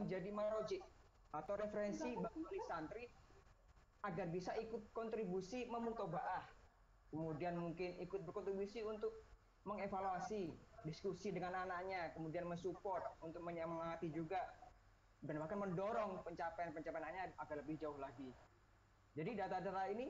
menjadi marojik atau referensi bagi santri agar bisa ikut kontribusi memutobaah, kemudian mungkin ikut berkontribusi untuk mengevaluasi diskusi dengan anaknya, kemudian mensupport untuk menyemangati juga dan bahkan mendorong pencapaian-pencapaiannya agar lebih jauh lagi. Jadi data-data ini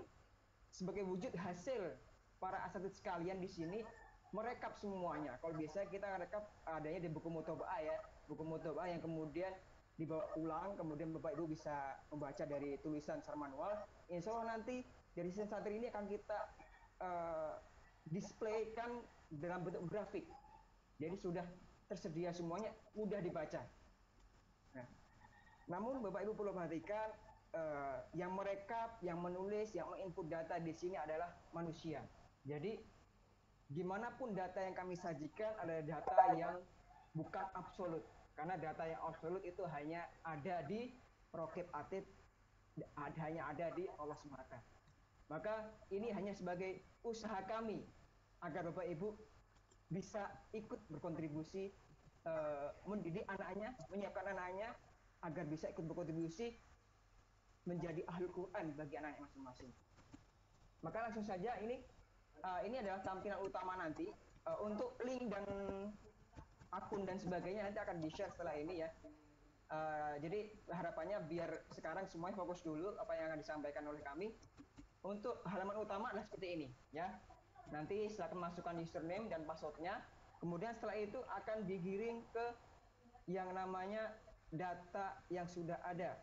sebagai wujud hasil para asatidz sekalian di sini merekap semuanya. Kalau biasa kita rekap adanya di buku mutobaah ya, buku mutobaah yang kemudian dibawa pulang, kemudian Bapak Ibu bisa membaca dari tulisan secara manual. Insya Allah nanti dari sisi santri ini akan kita displaykan dalam bentuk grafik. Jadi sudah tersedia semuanya, mudah dibaca. Nah, namun Bapak Ibu perlu perhatikan yang merekap, yang menulis, yang menginput data di sini adalah manusia. Jadi gimana pun data yang kami sajikan adalah data yang bukan absolut, karena data yang absolut itu hanya ada di Raqib Atid, hanya ada di Allah semata. Maka ini hanya sebagai usaha kami agar Bapak Ibu bisa ikut berkontribusi mendidik anaknya, menyiapkan anaknya agar bisa ikut berkontribusi menjadi ahli Quran bagi anaknya masing-masing. Maka langsung saja ini adalah tampilan utama nanti. Untuk link dan akun dan sebagainya nanti akan di-share setelah ini ya. Jadi harapannya biar sekarang semuanya fokus dulu apa yang akan disampaikan oleh kami. Untuk halaman utama adalah seperti ini ya. Nanti silakan masukkan username dan passwordnya. Kemudian setelah itu akan digiring ke yang namanya data yang sudah ada.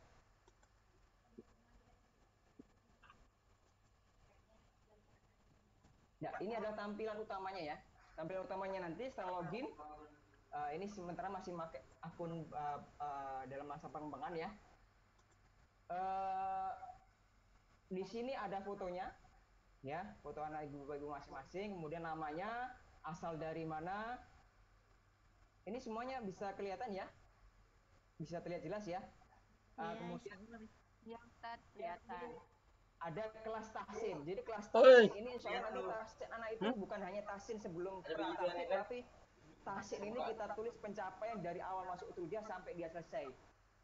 Ya, ini adalah tampilan utamanya ya. Tampilan utamanya nanti setelah login, ini sementara masih pakai akun dalam masa pengembangan ya. Di sini ada fotonya, ya, foto anak ibu masing-masing, kemudian namanya, asal dari mana. Ini semuanya bisa kelihatan ya, bisa terlihat jelas ya. Kemudian yang kelihatan. Ada kelas tahsin. Jadi kelas tahsin ini insya Allah nanti tahsin anak itu bukan hanya tahsin sebelum pra-tahsin, tapi tahsin ini kita tulis pencapaian dari awal masuk Utudiyah sampai dia selesai.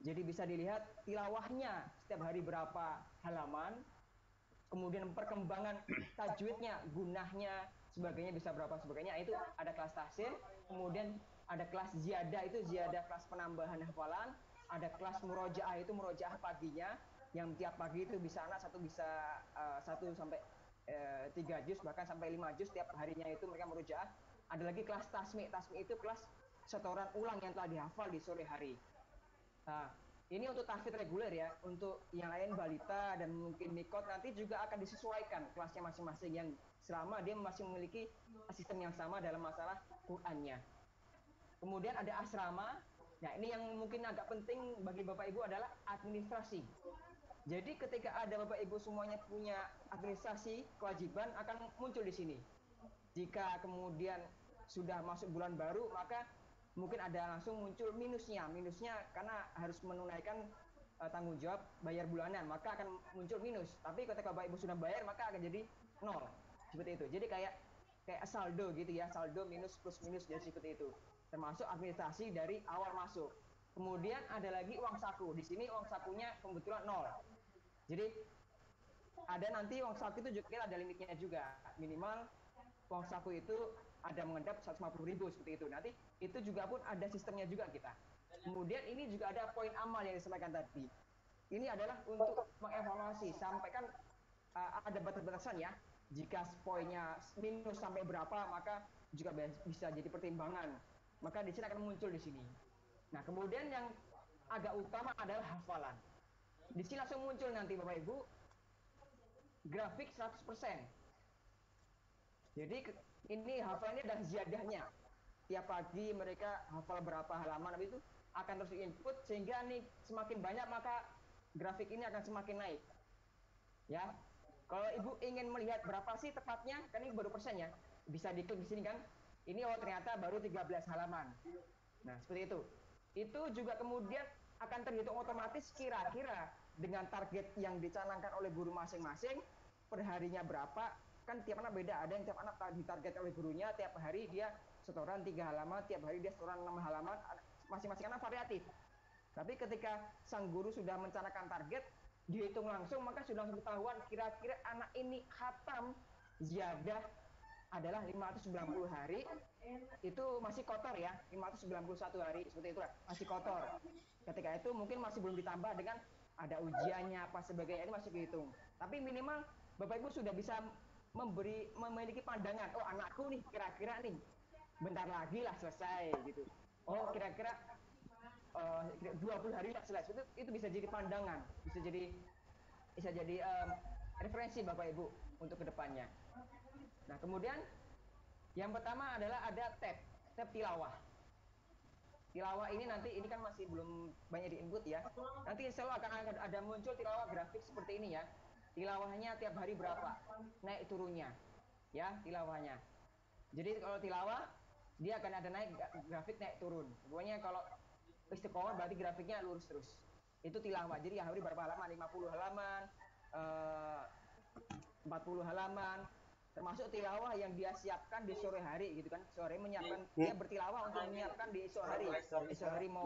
Jadi bisa dilihat tilawahnya setiap hari berapa halaman, kemudian perkembangan tajwidnya, gunahnya, sebagainya bisa berapa sebagainya. Itu ada kelas tahsin. Kemudian ada kelas ziyadah, itu ziyadah kelas penambahan hafalan. Ada kelas murojaah, itu murojaah paginya, yang tiap pagi itu bisa anak bisa 1 sampai 3 juz, bahkan sampai 5 juz tiap harinya itu mereka murojaah. Ada lagi kelas tasmi'. Tasmi' itu kelas setoran ulang yang telah dihafal di sore hari. Nah, ini untuk tahfidz reguler ya. Untuk yang lain balita dan mungkin mikot nanti juga akan disesuaikan kelasnya masing-masing, yang selama dia masih memiliki sistem yang sama dalam masalah Qur'annya. Kemudian ada asrama. Nah, ini yang mungkin agak penting bagi Bapak Ibu adalah administrasi. Jadi ketika ada Bapak Ibu semuanya punya administrasi, kewajiban akan muncul di sini. Jika kemudian sudah masuk bulan baru, maka mungkin ada langsung muncul minusnya karena harus menunaikan tanggung jawab bayar bulanan, maka akan muncul minus. Tapi ketika Bapak Ibu sudah bayar, maka akan jadi 0. Seperti itu. Jadi kayak saldo gitu ya, saldo minus plus minus, jadi seperti itu. Termasuk administrasi dari awal masuk. Kemudian ada lagi uang saku. Di sini uang sakunya kebetulan 0. Jadi ada nanti uang saku itu juga ada limitnya juga. Minimal uang saku itu ada mengendap 150.000 seperti itu. Nanti itu juga pun ada sistemnya juga kita. Kemudian ini juga ada poin amal yang disampaikan tadi. Ini adalah untuk mengevaluasi, sampai kan ada batas-batasan ya. Jika poinnya minus sampai berapa, maka juga bisa jadi pertimbangan. Maka di sini akan muncul di sini. Nah, kemudian yang agak utama adalah hafalan. Di sini langsung muncul nanti Bapak Ibu grafik 100%. Jadi ini hafalannya dan ziyadahnya. Tiap pagi mereka hafal berapa halaman, habis itu akan terus input sehingga nih semakin banyak maka grafik ini akan semakin naik. Ya. Kalau Ibu ingin melihat berapa sih tepatnya, kan ini baru persen ya. Bisa diklik di sini kan. Ini ternyata baru 13 halaman. Nah, seperti itu. Itu juga kemudian akan terhitung otomatis kira-kira dengan target yang dicanangkan oleh guru masing-masing, perharinya berapa, kan tiap anak beda. Ada yang tiap anak ditarget oleh gurunya, tiap hari dia setoran 3 halaman, tiap hari dia setoran 6 halaman, masing-masing anak variatif. Tapi ketika sang guru sudah mencanangkan target, dihitung langsung, maka sudah langsung ketahuan kira-kira anak ini khatam ziyadah adalah 590 hari, itu masih kotor ya, 591 hari, seperti itulah, masih kotor. Ketika itu mungkin masih belum ditambah dengan ada ujiannya, apa sebagainya, ini masih dihitung. Tapi minimal Bapak Ibu sudah bisa memiliki pandangan, oh anakku nih kira-kira nih, bentar lagi lah selesai gitu. Oh kira-kira 20 hari lah selesai, itu bisa jadi pandangan, bisa jadi referensi Bapak Ibu untuk kedepannya. Nah kemudian yang pertama adalah ada tab tilawah. Tilawah ini nanti ini kan masih belum banyak diinput ya. Nanti insya Allah akan ada muncul tilawah grafik seperti ini ya. Tilawahnya tiap hari berapa, naik turunnya, ya tilawahnya. Jadi kalau tilawah dia akan ada naik grafik naik turun. Pokoknya kalau istiqomah berarti grafiknya lurus terus. Itu tilawah. Jadi hari berapa halaman? 50 halaman, 40 halaman, termasuk tilawah yang dia siapkan di sore hari gitu kan. Sore menyiapkan dia bertilawah untuk menyiapkan di esok hari. Esok hari mau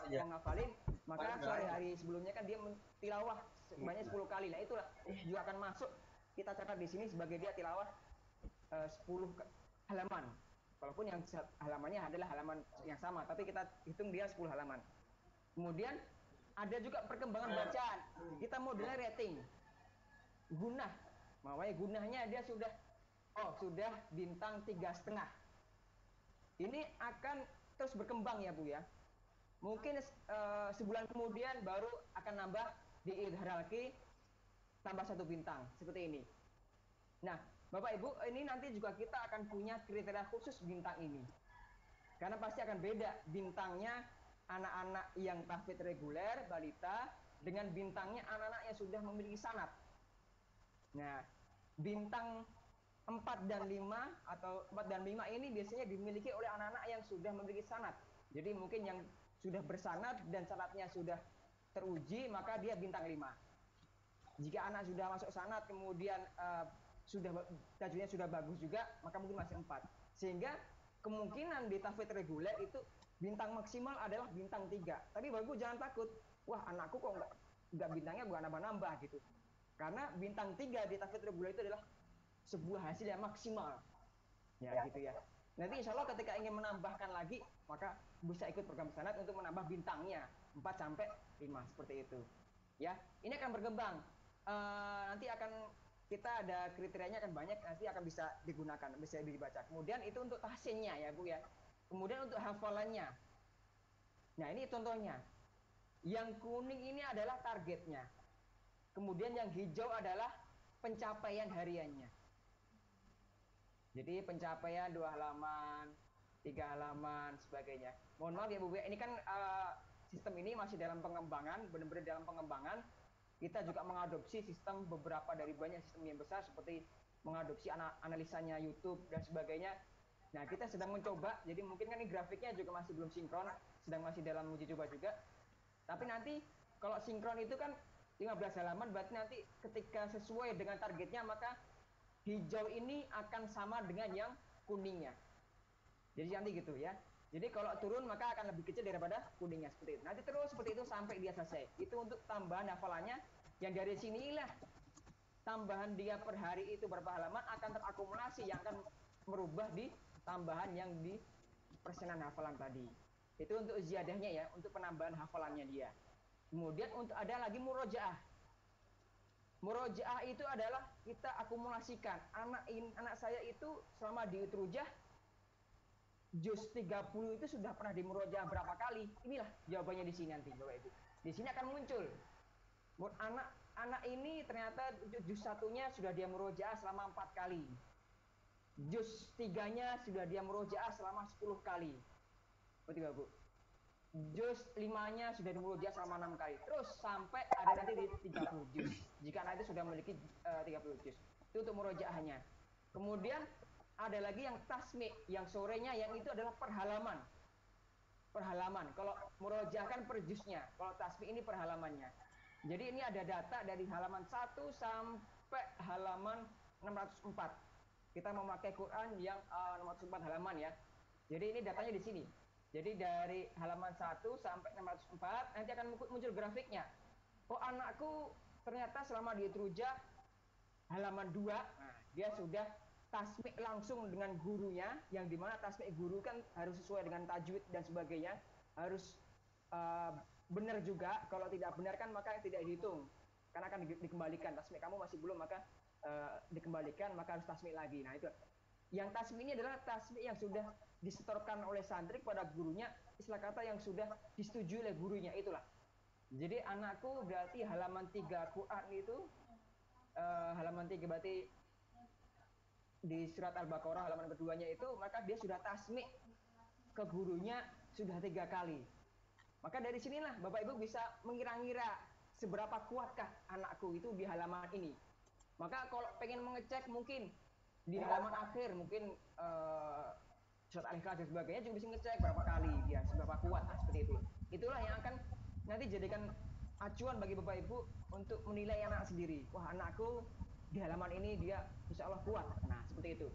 ngafalin, maka sore hari sebelumnya kan dia tilawah sebanyak 10 kali. Nah itulah juga akan masuk kita catat di sini sebagai dia tilawah 10 halaman. Walaupun yang halamannya adalah halaman yang sama, tapi kita hitung dia 10 halaman. Kemudian ada juga perkembangan bacaan. Kita modelnya rating. Gunah. Makanya gunahnya dia sudah bintang 3,5. Ini akan terus berkembang ya Bu ya. Mungkin sebulan kemudian baru akan nambah di hierarki tambah 1 bintang seperti ini. Nah, Bapak Ibu, ini nanti juga kita akan punya kriteria khusus bintang ini. Karena pasti akan beda bintangnya anak-anak yang tahfidz reguler, balita, dengan bintangnya anak-anak yang sudah memiliki sanad. Nah, bintang 4 dan 5 atau 4 dan 5 ini biasanya dimiliki oleh anak-anak yang sudah memiliki sanad. Jadi mungkin yang sudah bersanad dan sanadnya sudah teruji, maka dia bintang 5. Jika anak sudah masuk sanad kemudian tajwidnya sudah bagus juga, maka mungkin masih 4. Sehingga kemungkinan di tahfidz reguler itu bintang maksimal adalah bintang 3. Tapi Bapak jangan takut, wah anakku kok enggak bintangnya gua nambah-nambah gitu. Karena bintang 3 di tahfidz reguler itu adalah sebuah hasil yang maksimal. Ya gitu ya. Nanti insya Allah ketika ingin menambahkan lagi, maka bisa ikut program sanad untuk menambah bintangnya 4 sampai 5 seperti itu. Ya, ini akan berkembang. Nanti akan kita ada kriterianya akan banyak, nanti akan bisa digunakan, bisa dibaca. Kemudian itu untuk tahsinnya ya Bu ya. Kemudian untuk hafalannya. Nah ini contohnya. Yang kuning ini adalah targetnya. Kemudian yang hijau adalah pencapaian hariannya. Jadi pencapaian 2 halaman, 3 halaman, sebagainya. Mohon maaf ya Bu, ini kan sistem ini masih dalam pengembangan, benar-benar dalam pengembangan. Kita juga mengadopsi sistem beberapa dari banyak sistem yang besar seperti mengadopsi analisanya YouTube dan sebagainya. Nah, kita sedang mencoba, jadi mungkin kan ini grafiknya juga masih belum sinkron, sedang masih dalam uji coba juga. Tapi nanti kalau sinkron itu kan 15 halaman, berarti nanti ketika sesuai dengan targetnya, maka hijau ini akan sama dengan yang kuningnya. Jadi nanti gitu ya. Jadi kalau turun maka akan lebih kecil daripada kuningnya seperti itu. Nanti terus seperti itu sampai dia selesai. Itu untuk tambahan hafalannya yang dari sinilah tambahan dia per hari itu berapa halaman akan terakumulasi yang akan merubah di tambahan yang di persenan hafalan tadi. Itu untuk ziyadahnya ya, untuk penambahan hafalannya dia. Kemudian untuk ada lagi murojaah. Murojaah itu adalah kita akumulasikan. Anak saya itu selama di utrujah juz 30 itu sudah pernah di murojaah berapa kali? Inilah jawabannya di sini nanti Bapak Ibu. Di sini akan muncul. Anak ini ternyata juz 1-nya sudah dia murojaah selama 4 kali. Juz 3-nya sudah dia murojaah selama 10 kali. Seperti Bapak. Juz 5-nya sudah dimurojaah selama 6 kali. Terus sampai ada nanti di 30 juz. Jika nanti sudah memiliki 30 juz. Itu untuk murojaahnya. Kemudian ada lagi yang tasmi, yang sorenya yang itu adalah per halaman. Per halaman. Kalau murojaah kan per juznya. Kalau tasmi ini per halamannya. Jadi ini ada data dari halaman 1 sampai halaman 604. Kita memakai Quran yang 604 halaman ya. Jadi ini datanya di sini. Jadi dari halaman 1 sampai 604 nanti akan muncul grafiknya. Oh, anakku ternyata selama di Etruja halaman 2, nah, dia sudah tasmik langsung dengan gurunya, yang dimana tasmik guru kan harus sesuai dengan tajwid dan sebagainya, harus benar juga. Kalau tidak benar kan maka tidak dihitung, karena akan dikembalikan. Tasmik kamu masih belum, maka dikembalikan, maka harus tasmik lagi. Nah itu, yang tasmik ini adalah tasmik yang sudah disetorkan oleh santri kepada gurunya, istilah kata yang sudah disetujui oleh gurunya, itulah. Jadi anakku berarti halaman 3 Quran itu, halaman 3 berarti di surat Al-Baqarah halaman keduanya itu, maka dia sudah tasmik ke gurunya sudah 3 kali. Maka dari sinilah Bapak Ibu bisa mengira-ngira seberapa kuatkah anakku itu di halaman ini. Maka kalau pengen mengecek mungkin di halaman akhir, mungkin surat Al-Ikhlas dan sebagainya juga bisa ngecek berapa kali dia, seberapa kuat, nah, seperti itu. Itulah yang akan nanti jadikan acuan bagi Bapak Ibu untuk menilai anak sendiri. Wah, anakku di halaman ini dia insya Allah kuat. Nah, seperti itu.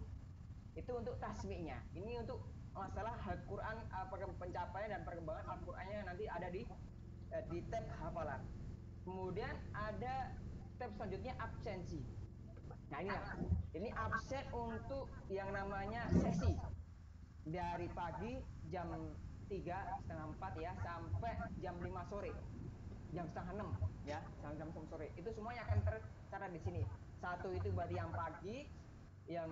Itu untuk tasmiknya. Ini untuk masalah Al-Quran, pencapaian dan perkembangan Al-Qurannya nanti ada di tab hafalan. Kemudian ada tab selanjutnya absensi. Nah inilah, ini absen untuk yang namanya sesi. Dari pagi jam 3:30 ya sampai jam 5 sore. Jam 5:30 ya, sampai jam 6 sore. Itu semuanya akan tercatat di sini. 1 itu berarti yang pagi, yang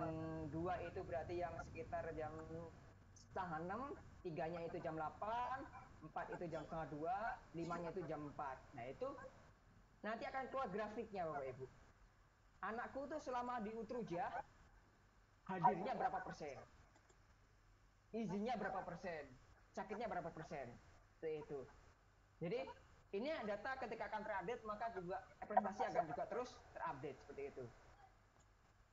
2 itu berarti yang sekitar jam 5:30, 3-nya itu jam 8, 4 itu jam 1:30, 5-nya itu jam 4. Nah itu nanti akan keluar grafiknya Bapak Ibu. Anakku tuh selama di Utruja hadirnya berapa persen, izinnya berapa persen, sakitnya berapa persen, itu. Jadi ini data ketika akan terupdate, maka juga prestasi akan juga terus terupdate seperti itu.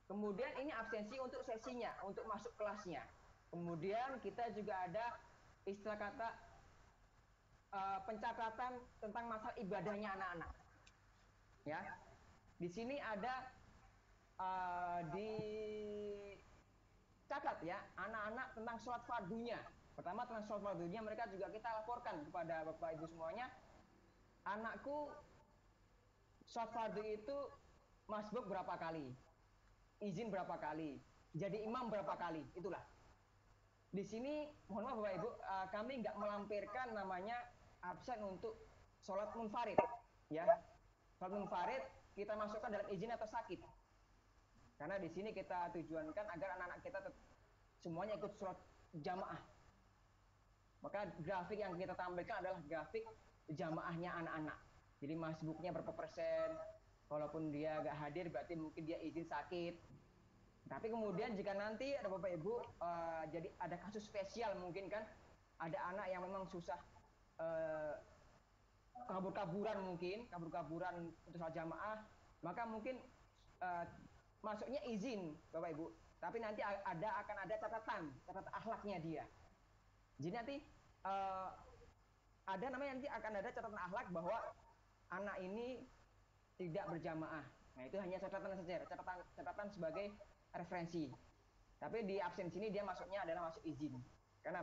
Kemudian ini absensi untuk sesinya, untuk masuk kelasnya. Kemudian kita juga ada istilah kata pencatatan tentang masalah ibadahnya anak-anak. Ya, di sini ada dicatat ya anak-anak tentang sholat fardunya. Pertama tentang sholat fardunya mereka juga kita laporkan kepada Bapak Ibu semuanya. Anakku sholat fardu itu masbuk berapa kali, izin berapa kali, jadi imam berapa kali, itulah. Di sini mohon maaf Bapak Ibu, kami nggak melampirkan namanya absen untuk sholat munfarid, ya. Sholat munfarid kita masukkan dalam izin atau sakit, karena di sini kita tujuankan agar anak-anak kita semuanya ikut sholat jamaah. Maka grafik yang kita tampilkan adalah grafik jamaahnya anak-anak. Jadi masbuknya berapa persen, walaupun dia nggak hadir berarti mungkin dia izin sakit. Tapi kemudian jika nanti ada Bapak Ibu, jadi ada kasus spesial mungkin kan, ada anak yang memang susah kabur-kaburan untuk sholat jamaah, maka mungkin masuknya izin Bapak Ibu, tapi nanti akan ada catatan akhlaknya dia. Jadi nanti ada namanya, nanti akan ada catatan akhlak bahwa anak ini tidak berjamaah. Nah itu hanya catatan saja, catatan sebagai referensi. Tapi di absen sini dia masuknya adalah masuk izin, karena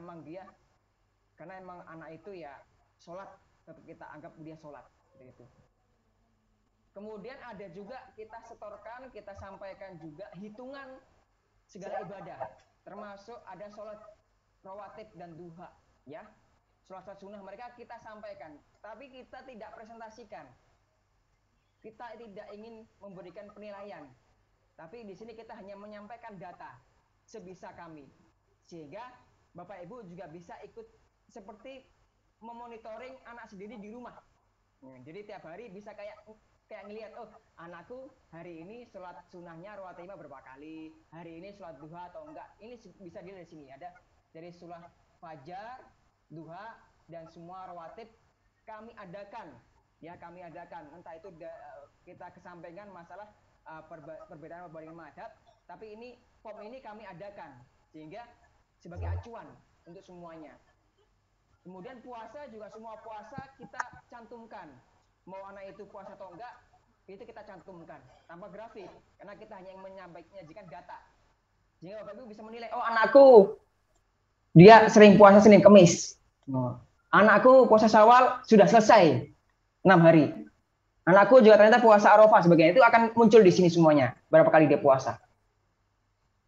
emang anak itu ya sholat, tetap kita anggap dia sholat seperti itu. Kemudian ada juga kita setorkan, kita sampaikan juga hitungan segala ibadah, termasuk ada sholat rawatib dan duha, ya. Sholat sunnah mereka kita sampaikan, tapi kita tidak presentasikan. Kita tidak ingin memberikan penilaian, tapi di sini kita hanya menyampaikan data sebisa kami, sehingga Bapak Ibu juga bisa ikut seperti memonitoring anak sendiri di rumah. Jadi tiap hari bisa kayak ngelihat, oh anakku hari ini sholat sunnahnya rawatibnya berapa kali, hari ini sholat duha atau enggak. Ini bisa dilihat di sini, ada dari sholat fajar, duha, dan semua rawatib kami adakan. Ya kami adakan, entah itu kita kesampaikan masalah perbedaan mazhab, tapi ini form ini kami adakan sehingga sebagai acuan untuk semuanya. Kemudian puasa juga, semua puasa kita cantumkan, mau anak itu puasa atau enggak itu kita cantumkan tanpa grafik, karena kita hanya menyajikan data sehingga Bapak Ibu bisa menilai, oh anakku dia sering puasa Senin Kemis, Oh. Anakku puasa Syawal sudah selesai 6 hari. Anakku juga ternyata puasa Arafah sebagainya. Itu akan muncul di sini semuanya. Berapa kali dia puasa.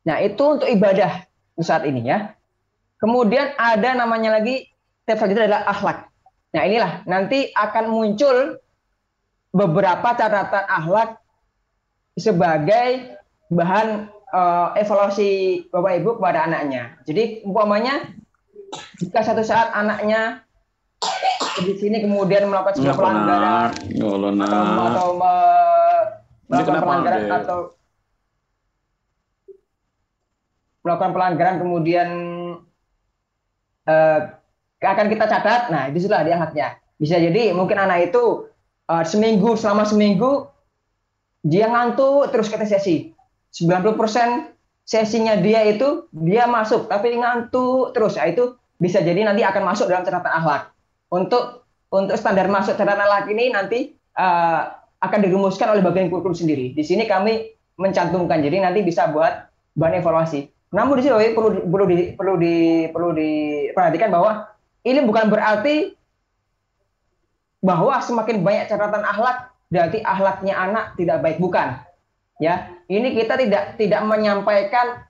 Nah, itu untuk ibadah saat ini ya. Kemudian ada namanya lagi step selanjutnya adalah akhlak. Nah, inilah nanti akan muncul beberapa catatan akhlak sebagai bahan evaluasi Bapak Ibu kepada anaknya. Jadi umpamanya jika satu saat anaknya di sini kemudian melakukan sebuah pelanggaran atau melakukan pelanggaran atau melakukan pelanggaran kemudian akan kita catat. Nah, itu sudah dia haknya. Bisa jadi mungkin anak itu selama seminggu dia ngantuk terus ke sesi. 90% sesinya dia itu dia masuk tapi ngantuk terus. Nah, itu bisa jadi nanti akan masuk dalam catatan akhlak. Untuk standar masuk catatan akhlak ini nanti akan dirumuskan oleh bagian kurikulum sendiri. Di sini kami mencantumkan. Jadi nanti bisa buat bahan evaluasi. Namun di sini perlu diperhatikan bahwa ini bukan berarti bahwa semakin banyak catatan akhlak berarti akhlaknya anak tidak baik, bukan. Ya, ini kita tidak menyampaikan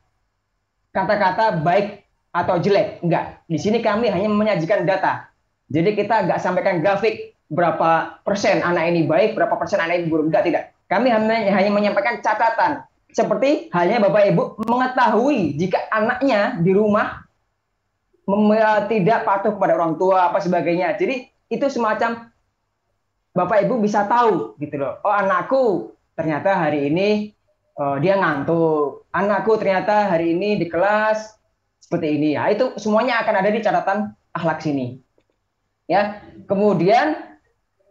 kata-kata baik atau jelek, enggak. Di sini kami hanya menyajikan data. Jadi kita enggak sampaikan grafik berapa persen anak ini baik, berapa persen anak ini buruk, enggak, tidak. Kami hanya menyampaikan catatan. Seperti halnya Bapak Ibu mengetahui jika anaknya di rumah tidak patuh kepada orang tua apa sebagainya. Jadi itu semacam Bapak Ibu bisa tahu gitu loh. Oh, anakku ternyata hari ini dia ngantuk. Anakku ternyata hari ini di kelas seperti ini. Ya, itu semuanya akan ada di catatan akhlak sini. Ya. Kemudian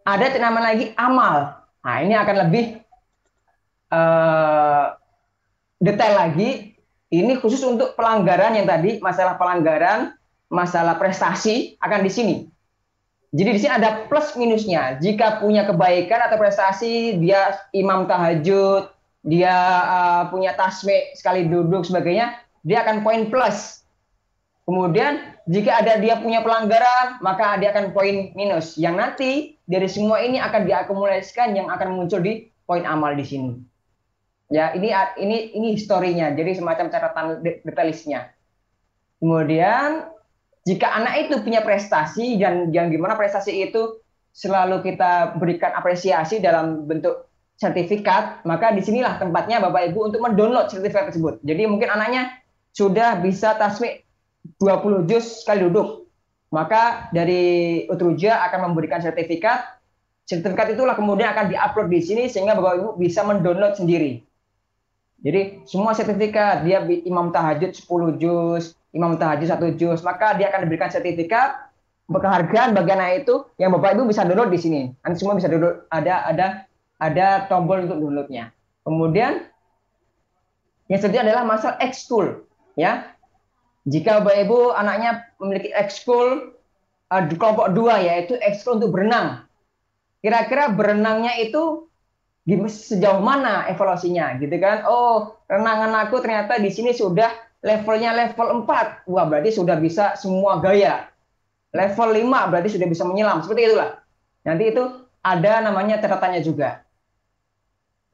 ada nama lagi amal. Nah, ini akan lebih detail lagi. Ini khusus untuk pelanggaran yang tadi, masalah pelanggaran, masalah prestasi akan di sini. Jadi di sini ada plus minusnya. Jika punya kebaikan atau prestasi, dia imam tahajud, dia punya tasbih sekali duduk sebagainya, dia akan poin plus. Kemudian jika ada dia punya pelanggaran, maka dia akan poin minus. Yang nanti dari semua ini akan diakumulasikan yang akan muncul di poin amal di sini. Ya, ini historinya. Jadi semacam catatan detailisnya. Kemudian jika anak itu punya prestasi dan yang gimana prestasi itu selalu kita berikan apresiasi dalam bentuk sertifikat, maka disinilah tempatnya Bapak Ibu untuk mendownload sertifikat tersebut. Jadi mungkin anaknya sudah bisa tasbih 20 juz sekali duduk, maka dari Utruja akan memberikan sertifikat. Sertifikat itulah kemudian akan diupload di sini sehingga Bapak Ibu bisa mendownload sendiri. Jadi semua sertifikat, dia imam tahajud 10 juz, imam tahajud 1 juz, maka dia akan diberikan sertifikat penghargaan bagian itu yang Bapak Ibu bisa download di sini. Nanti semua bisa download, ada tombol untuk downloadnya. Kemudian yang selanjutnya adalah masalah ekskul, ya. Jika Bapak Ibu anaknya memiliki ekskul di kelompok 2, yaitu ekskul untuk berenang. Kira-kira berenangnya itu sejauh mana evaluasinya gitu kan. Oh, renangan aku ternyata di sini sudah levelnya level 4. Wah, berarti sudah bisa semua gaya. Level 5 berarti sudah bisa menyelam. Seperti itulah. Nanti itu ada namanya catatannya juga.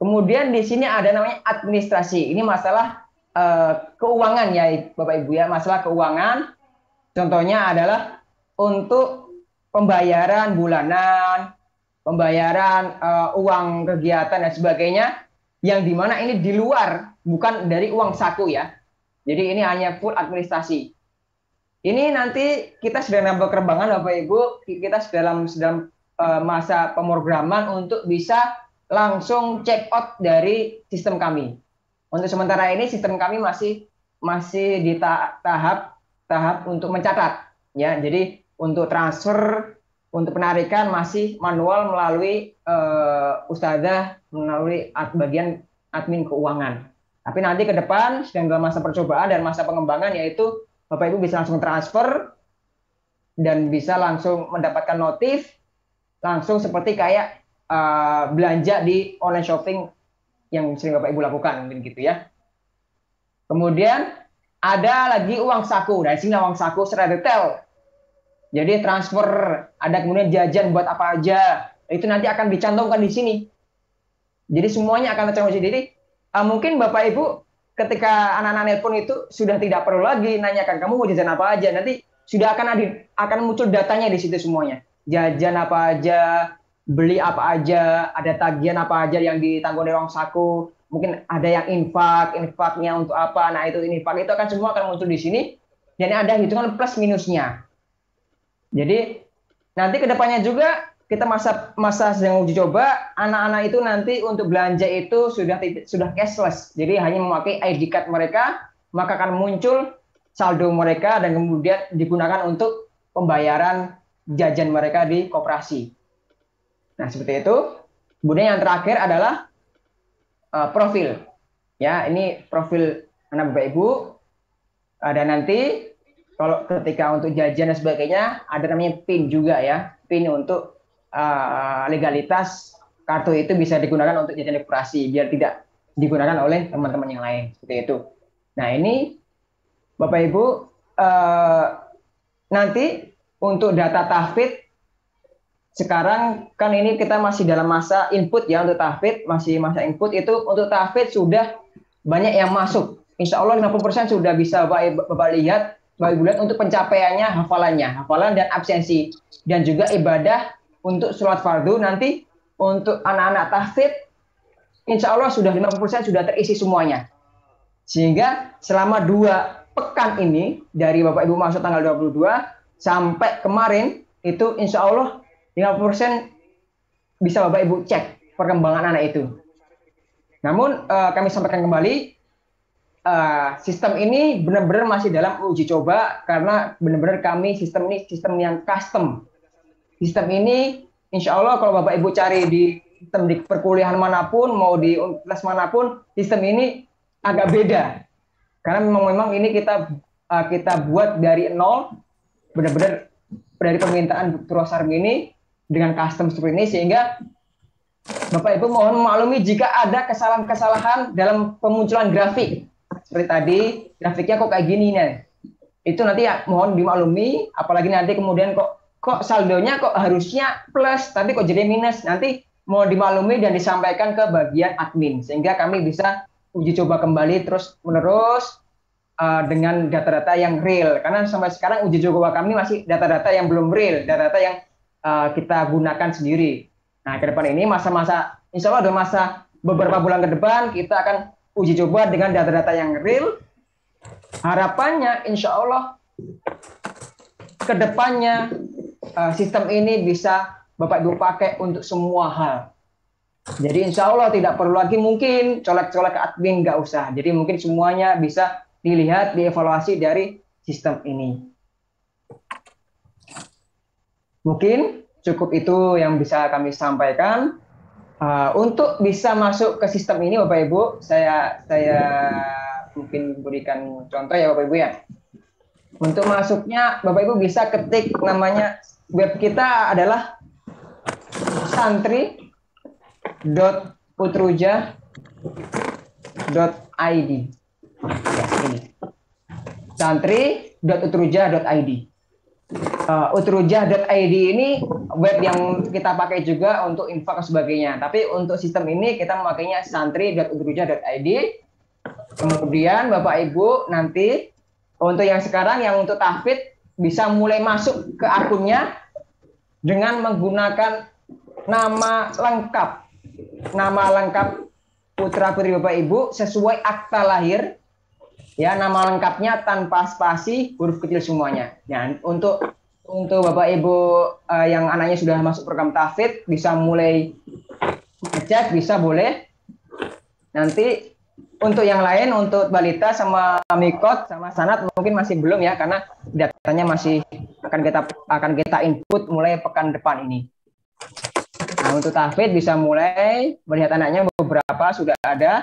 Kemudian di sini ada namanya administrasi. Ini masalah keuangan ya Bapak Ibu ya, masalah keuangan. Contohnya adalah untuk pembayaran bulanan, pembayaran uang kegiatan dan sebagainya, yang dimana ini di luar, bukan dari uang saku ya. Jadi ini hanya full administrasi. Ini nanti kita sedang dalam perkembangan Bapak Ibu, kita sedang masa pemrograman untuk bisa langsung check out dari sistem kami. Untuk sementara ini sistem kami masih di tahap untuk mencatat ya. Jadi untuk transfer, untuk penarikan masih manual melalui ustadzah, melalui bagian admin keuangan. Tapi nanti ke depan sedang dalam masa percobaan dan masa pengembangan, yaitu Bapak Ibu bisa langsung transfer dan bisa langsung mendapatkan notif langsung seperti kayak belanja di online shopping yang sering Bapak Ibu lakukan mungkin gitu ya. Kemudian ada lagi uang saku. Dari sini uang saku secara detail Jadi transfer, ada kemudian jajan buat apa aja, itu nanti akan dicantumkan di sini. Jadi semuanya akan tercantum. Jadi mungkin Bapak Ibu ketika anak-anak nelpon itu sudah tidak perlu lagi nanyakan kamu mau jajan apa aja. Nanti sudah akan muncul datanya di situ semuanya. Jajan apa aja, beli apa aja, ada tagihan apa aja yang ditanggung di ruang saku. Mungkin ada yang infaknya untuk apa. Nah, itu infak itu akan semua akan muncul di sini. Dan ada hitungan plus minusnya. Jadi nanti kedepannya juga kita masa sedang uji coba, anak-anak itu nanti untuk belanja itu sudah cashless. Jadi hanya memakai ID card mereka, maka akan muncul saldo mereka dan kemudian digunakan untuk pembayaran jajan mereka di koperasi. Nah, seperti itu. Kemudian yang terakhir adalah profil. Ya, ini profil anak Bapak Ibu. Ada nanti kalau ketika untuk jajan dan sebagainya, ada namanya PIN juga ya. PIN untuk legalitas kartu itu bisa digunakan untuk jajan di koperasi biar tidak digunakan oleh teman-teman yang lain seperti itu. Nah, ini Bapak Ibu nanti untuk data tahfidz sekarang kan ini kita masih dalam masa input ya, untuk tahfidz masih masa input. Itu untuk tahfidz sudah banyak yang masuk. Insya Allah 50% sudah bisa Bapak lihat, Bapak Ibu lihat untuk pencapaiannya, hafalan dan absensi, dan juga ibadah untuk sholat fardu. Nanti untuk anak-anak tahfidz insya Allah sudah 50% sudah terisi semuanya. Sehingga selama 2 pekan ini, dari Bapak Ibu masuk tanggal 22 sampai kemarin, itu insya Allah 50% bisa Bapak Ibu cek perkembangan anak itu. Namun kami sampaikan kembali, sistem ini benar-benar masih dalam uji coba, karena benar-benar kami sistem ini sistem yang custom. Sistem ini insya Allah kalau Bapak Ibu cari di sistem di perkuliahan manapun, mau di universitas manapun, sistem ini agak beda. Karena memang ini kita buat dari nol, benar-benar dari permintaan Dr. Sarmini dengan custom seperti ini, sehingga Bapak Ibu mohon memaklumi jika ada kesalahan-kesalahan dalam pemunculan grafik. Seperti tadi, grafiknya kok kayak gini nih. Itu nanti ya mohon dimaklumi, apalagi nanti kemudian kok saldonya kok harusnya plus, tapi kok jadi minus. Nanti mau dimaklumi dan disampaikan ke bagian admin, sehingga kami bisa uji coba kembali terus-menerus dengan data-data yang real. Karena sampai sekarang uji coba kami masih data-data yang belum real, data-data yang kita gunakan sendiri. Nah, ke depan ini masa-masa, insya Allah ada masa beberapa bulan ke depan, kita akan uji coba dengan data-data yang real. Harapannya insya Allah ke depannya sistem ini bisa Bapak Ibu pakai untuk semua hal. Jadi insya Allah tidak perlu lagi mungkin colek-colek ke admin, nggak usah. Jadi mungkin semuanya bisa dilihat, dievaluasi dari sistem ini. Mungkin cukup itu yang bisa kami sampaikan. Untuk bisa masuk ke sistem ini Bapak Ibu, saya mungkin berikan contoh ya Bapak Ibu ya. Untuk masuknya Bapak Ibu bisa ketik, namanya web kita adalah santri.utrujah.id. Ya, ini. santri.utrujah.id. Utrujah.id ini web yang kita pakai juga untuk infak dan sebagainya. Tapi untuk sistem ini kita memakainya santri.utrujah.id. Kemudian Bapak Ibu nanti untuk yang sekarang yang untuk tahfidz bisa mulai masuk ke akunnya dengan menggunakan nama lengkap putra putri Bapak Ibu sesuai akta lahir. Ya, nama lengkapnya tanpa spasi, huruf kecil semuanya. Ya, untuk Bapak Ibu yang anaknya sudah masuk program tahfidz bisa mulai ngecek, bisa boleh. Nanti untuk yang lain, untuk balita sama mikot sama sanat mungkin masih belum ya, karena datanya masih akan kita input mulai pekan depan ini. Nah, untuk tahfidz bisa mulai melihat anaknya beberapa sudah ada.